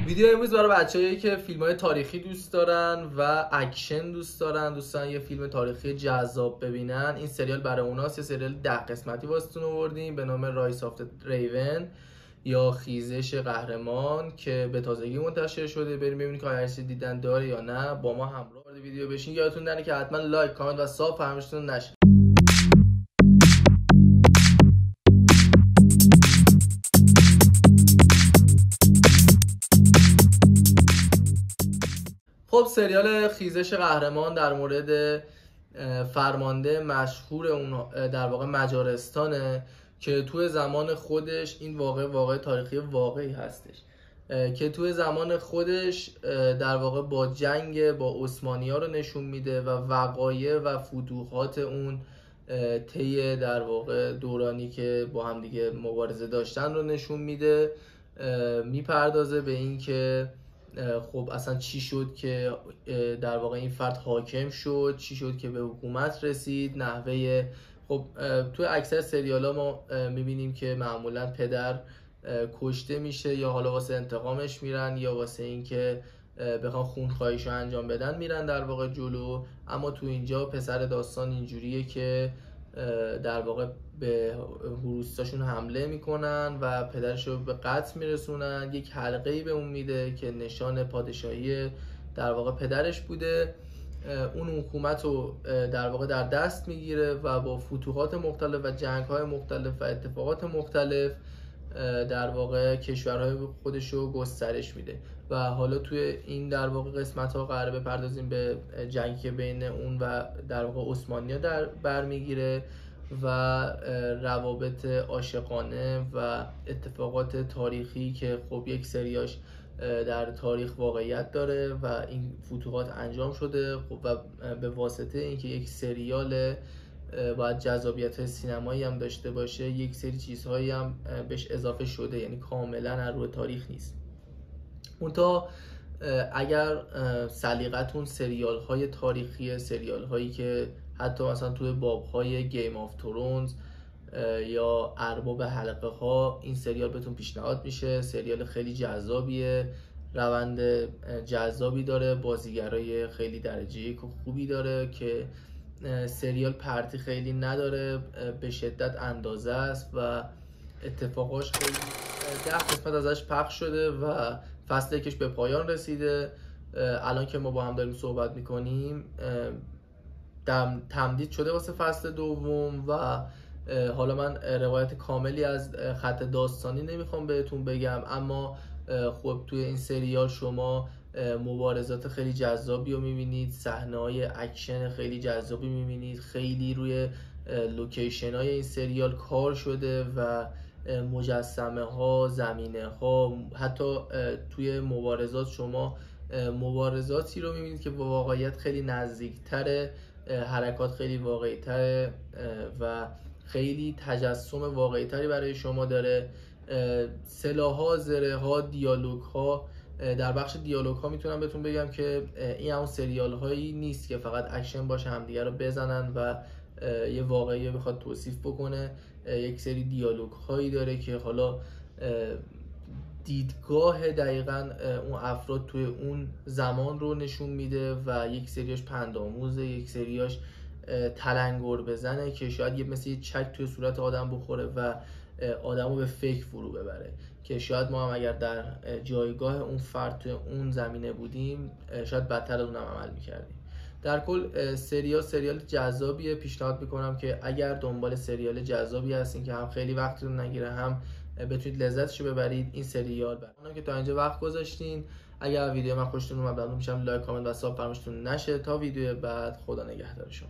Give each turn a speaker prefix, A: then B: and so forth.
A: ویدیو امروز برای بچه‌هایی که فیلم‌های تاریخی دوست دارن و اکشن دوست دارن یه فیلم تاریخی جذاب ببینن. این سریال برای اوناست. یه سریال 10 قسمتی واسهتون آوردیم به نام رایس آف ریون یا خیزش قهرمان که به تازگی منتشر شده. بریم ببینیم که هر چیزی دیدن داره یا نه. با ما همراه وارد ویدیو بشین. یادتون نره که حتما لایک، کامنت و ساب فراموشتون نشه. خب سریال خیزش قهرمان در مورد فرمانده مشهور اون در واقع مجارستانه که توی زمان خودش این واقع تاریخی واقعی هستش که توی زمان خودش در واقع با جنگ با عثمانی‌ها رو نشون میده و وقایع و فتوحات اون طی در واقع دورانی که با هم دیگه مبارزه داشتن رو نشون میده. میپردازه به این که خب اصلا چی شد که در واقع این فرد حاکم شد، چی شد که به حکومت رسید، نحوه. خب توی اکثر سریال ها ما میبینیم که معمولا پدر کشته میشه یا حالا واسه انتقامش میرن یا واسه این که بخوان خونخواهیشو انجام بدن میرن در واقع جلو. اما تو اینجا پسر داستان اینجوریه که در واقع به هروستاشون حمله میکنن و پدرش رو به قتل میرسونن. یک حلقه‌ای به اون میده که نشان پادشاهی در واقع پدرش بوده. اون حکومت رو در واقع در دست میگیره و با فتوحات مختلف و جنگ‌های مختلف و اتفاقات مختلف در واقع کشورهای خودش رو گسترش میده و حالا توی این در واقع قسمت ها قراره بپردازیم به جنگی که بین اون و در واقع عثمانی‌ها در برمیگیره و روابط عاشقانه و اتفاقات تاریخی که خب یک سریاش در تاریخ واقعیت داره و این فتوحات انجام شده. خب و به واسطه اینکه یک سریال باید جذابیت سینمایی هم داشته باشه یک سری چیزهایی هم بهش اضافه شده، یعنی کاملا از روی تاریخ نیست. منتها اگر سلیقتون سریال های تاریخی، سریال هایی که حتی مثلا توی باب های گیم آف ترونز یا ارباب حلقه ها، این سریال بهتون پیشنهاد میشه. سریال خیلی جذابیه، روند جذابی داره، بازیگرای خیلی درجه خوبی داره که سریال پرتی خیلی نداره، به شدت اندازه است و اتفاقاش خیلی 10 قسمت ازش پخش شده و فصل یکش به پایان رسیده. الان که ما با هم داریم صحبت میکنیم تمدید شده واسه فصل دوم و حالا من روایت کاملی از خط داستانی نمیخوام بهتون بگم، اما خب توی این سریال شما مبارزات خیلی جذابی رو میبینید، صحنه‌های اکشن خیلی جذابی میبینید، خیلی روی لوکیشن های این سریال کار شده و مجسمه ها، زمینه ها، حتی توی مبارزات شما مبارزاتی رو میبینید که با واقعیت خیلی نزدیکتره، حرکات خیلی واقعی تره و خیلی تجسم واقعی تری برای شما داره. سلاح ها، زره ها، دیالوگ ها. در بخش دیالوگ ها میتونم بهتون بگم که این همون سریال هایی نیست که فقط اکشن باشه همدیگه رو بزنن و یه واقعی رو بخواد توصیف بکنه. یک سری دیالوگ هایی داره که حالا دیدگاه دقیقاً اون افراد توی اون زمان رو نشون میده و یک سریاش پندآموزه، یک سریاش تلنگر بزنه که شاید یه مثل چک توی صورت آدم بخوره و آدم رو به فکر فرو ببره که شاید ما هم اگر در جایگاه اون فرد توی اون زمینه بودیم شاید بدتر از اونم عمل میکردیم. در کل سریال جذابیه. پیشنهاد میکنم که اگر دنبال سریال جذابی هستین که هم خیلی وقتتون نگیره هم بتونید لذتشو ببرید، این سریال برای که تا اینجا وقت گذاشتین. اگر ویدیو من خوشتون اومد ممنون میشم لایک، کامنت و ساب فراموشتون نشه. تا ویدیو بعد، خدا نگهدار شما.